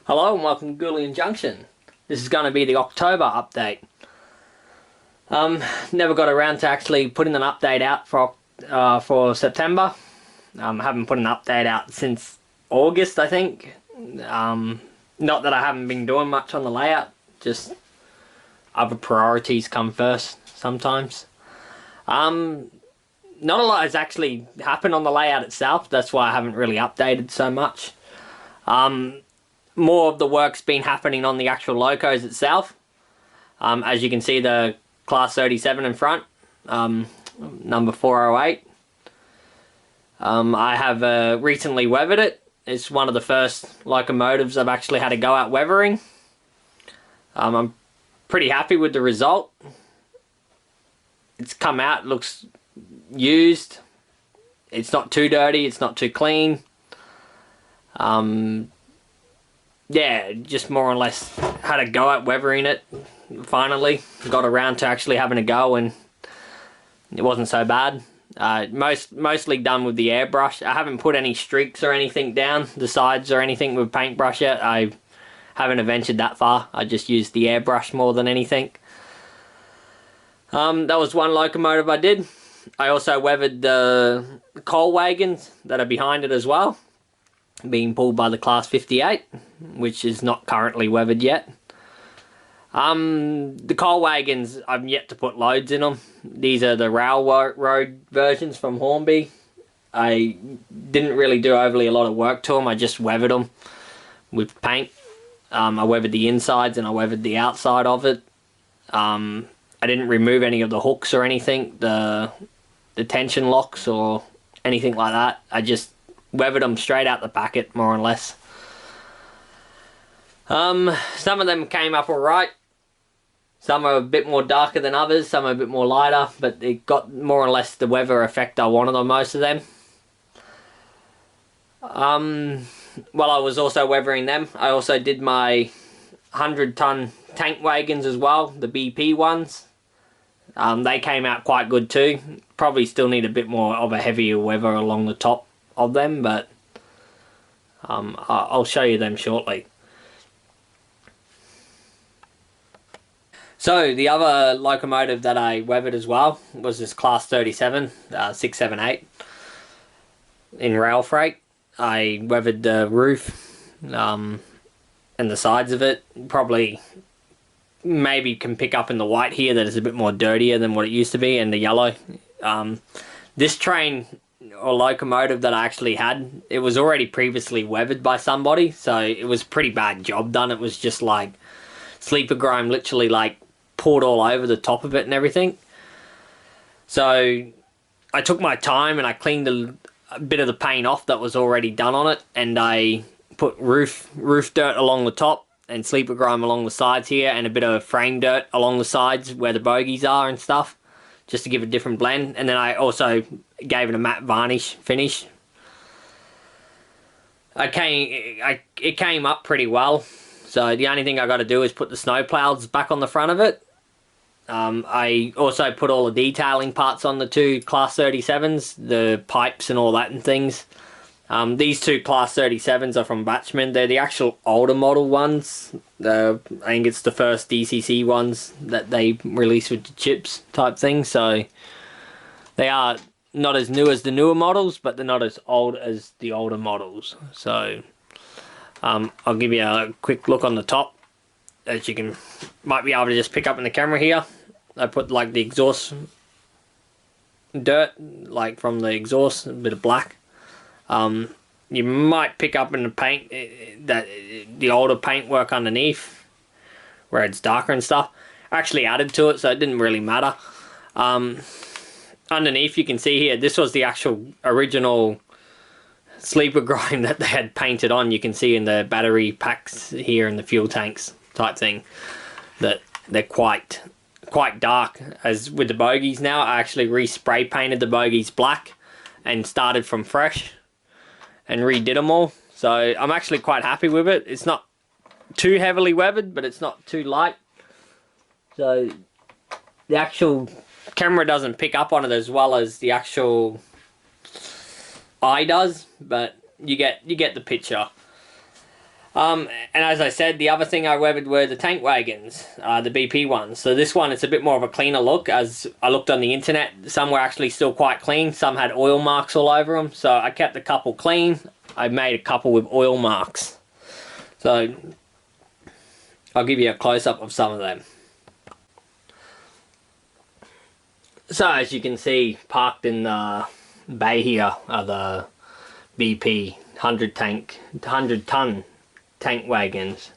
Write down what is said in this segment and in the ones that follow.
Hello and welcome to Gouldian Junction. This is going to be the October update. Never got around to actually putting an update out for September. Haven't put an update out since August, I think. Not that I haven't been doing much on the layout, just other priorities come first sometimes. Not a lot has actually happened on the layout itself, that's why I haven't really updated so much. More of the work's been happening on the actual locos itself. As you can see, the Class 37 in front, number 408. I have recently weathered it. It's one of the first locomotives I've actually had to go out weathering. I'm pretty happy with the result. It's come out, looks used. It's not too dirty, it's not too clean. Yeah, just more or less had a go at weathering it. Finally got around to actually having a go, and it wasn't so bad. Mostly done with the airbrush. I haven't put any streaks or anything down the sides or anything with paintbrush yet. I haven't ventured that far. I just used the airbrush more than anything. That was one locomotive I did. I also weathered the coal wagons that are behind it as well, being pulled by the Class 58, which is not currently weathered yet. The coal wagons, I've yet to put loads in them. These are the railroad versions from Hornby. I didn't really do overly a lot of work to them. I just weathered them with paint. I weathered the insides and I weathered the outside of it. I didn't remove any of the hooks or anything, the tension locks or anything like that. I just weathered them straight out the packet, more or less. Some of them came up alright. Some are a bit more darker than others, some are a bit more lighter, but it got more or less the weather effect I wanted on most of them. While I was also weathering them, I also did my 100-ton tank wagons as well, the BP ones. They came out quite good too. Probably still need a bit more of a heavier weather along the top of them, but I'll show you them shortly. So the other locomotive that I weathered as well was this Class 37, 678 in rail freight. I weathered the roof and the sides of it. Probably maybe can pick up in the white here that is a bit more dirtier than what it used to be, and the yellow. This train or locomotive that I actually had, it was already previously weathered by somebody, so it was a pretty bad job done. It was just like sleeper grime literally like poured all over the top of it and everything. So I took my time and I cleaned a bit of the paint off that was already done on it, and I put roof dirt along the top and sleeper grime along the sides here, and a bit of frame dirt along the sides where the bogies are and stuff, just to give a different blend. And then I also gave it a matte varnish finish. It came up pretty well. So the only thing I got to do is put the snow plows back on the front of it. I also put all the detailing parts on the two Class 37s, the pipes and all that and things. These two Class 37s are from Batchman. They're the actual older model ones. I think it's the first DCC ones that they released with the chips type thing. So they are not as new as the newer models, but they're not as old as the older models. So I'll give you a quick look on the top, as you might be able to just pick up in the camera here. I put like the exhaust dirt, like from the exhaust, a bit of black. You might pick up in the paint that the older paintwork underneath, where it's darker and stuff. I actually added to it, so it didn't really matter. Underneath you can see here, this was the actual original sleeper grime that they had painted on. You can see in the battery packs here and the fuel tanks type thing that they're quite dark. As with the bogies now, I actually re-spray painted the bogies black and started from fresh and redid them all. So I'm actually quite happy with it. It's not too heavily weathered, but it's not too light. So the actual camera doesn't pick up on it as well as the actual eye does, but you get the picture. And as I said, the other thing I weathered were the tank wagons, the BP ones. So this one, it's a bit more of a cleaner look. As I looked on the internet, some were actually still quite clean. Some had oil marks all over them. So I kept a couple clean. I made a couple with oil marks. So I'll give you a close-up of some of them. So as you can see, parked in the bay here are the BP 100 ton tank wagons.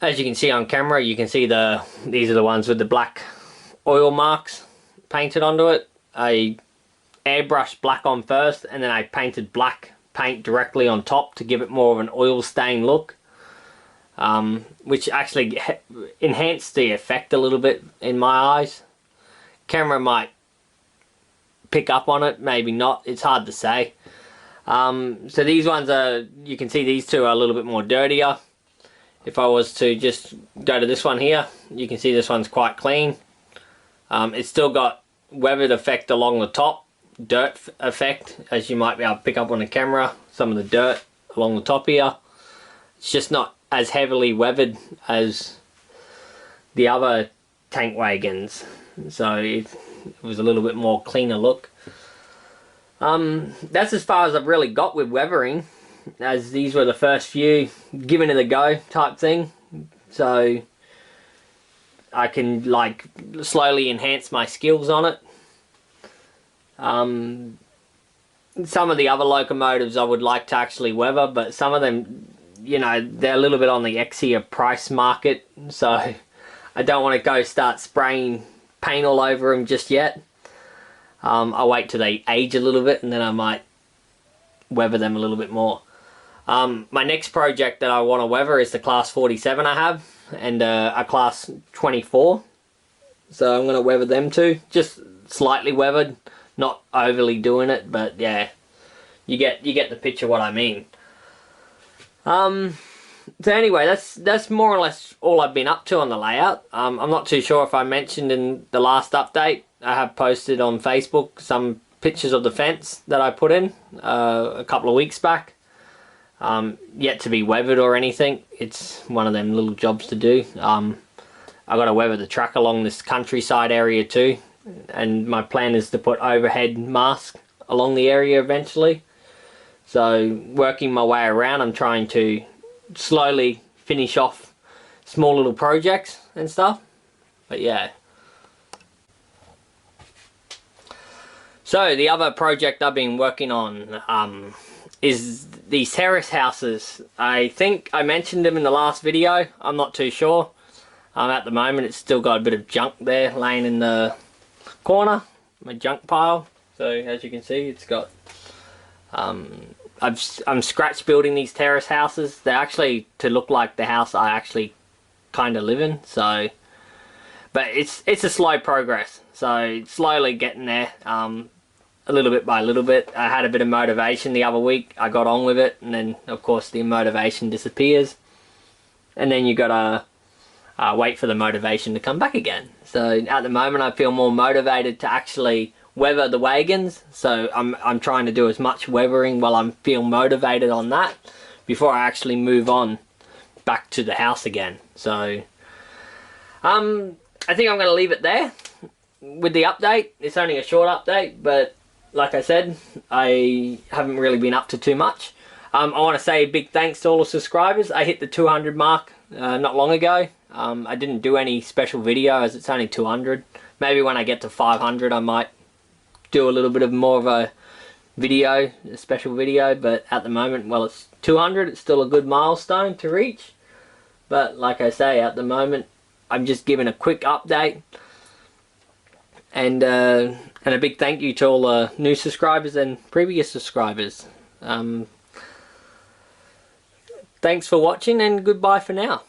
As you can see on camera, you can see these are the ones with the black oil marks painted onto it. I airbrushed black on first, and then I painted black paint directly on top to give it more of an oil stain look, which actually enhanced the effect a little bit in my eyes. Camera might pick up on it, maybe not, it's hard to say. So these ones are, you can see these two are a little bit more dirtier. If I was to just go to this one here, you can see this one's quite clean. It's still got weathered effect along the top, dirt effect, as you might be able to pick up on the camera, some of the dirt along the top here. It's just not as heavily weathered as the other tank wagons, so it was a little bit more cleaner look. That's as far as I've really got with weathering, as these were the first few, giving it a go type thing, so I can like slowly enhance my skills on it. Some of the other locomotives I would like to actually weather, but some of them, you know, they're a little bit on the Xier price market, so I don't want to go start spraying paint all over them just yet. I'll wait till they age a little bit, and then I might weather them a little bit more. My next project that I want to weather is the class 47 I have, and a class 24. So I'm going to weather them too, just slightly weathered, not overly doing it, but yeah, you get the picture what I mean. So anyway, that's more or less all I've been up to on the layout. I'm not too sure if I mentioned in the last update, I have posted on Facebook some pictures of the fence that I put in a couple of weeks back. Yet to be weathered or anything. It's one of them little jobs to do. I got to weather the track along this countryside area too, and my plan is to put overhead mask along the area eventually. So working my way around, I'm trying to slowly finish off small little projects and stuff, but yeah. So the other project I've been working on is these terrace houses. I think I mentioned them in the last video, I'm not too sure. At the moment it's still got a bit of junk there laying in the corner, my junk pile. So as you can see, it's got I'm scratch building these terrace houses. They're actually to look like the house I actually kind of live in, so but it's a slow progress, so slowly getting there, a little bit by little bit. I had a bit of motivation the other week, I got on with it, and then of course the motivation disappears, and then you gotta wait for the motivation to come back again. So at the moment I feel more motivated to actually weather the wagons, so I'm trying to do as much weathering while I feel motivated on that before I actually move on back to the house again. So I think I'm going to leave it there with the update. It's only a short update, but like I said, I haven't really been up to too much. I want to say a big thanks to all the subscribers. I hit the 200 mark not long ago. I didn't do any special video as it's only 200. Maybe when I get to 500 I might do a little bit of more of a video, a special video, but at the moment, well, it's 200, it's still a good milestone to reach. But like I say, at the moment I'm just giving a quick update, and a big thank you to all the new subscribers and previous subscribers. Thanks for watching, and goodbye for now.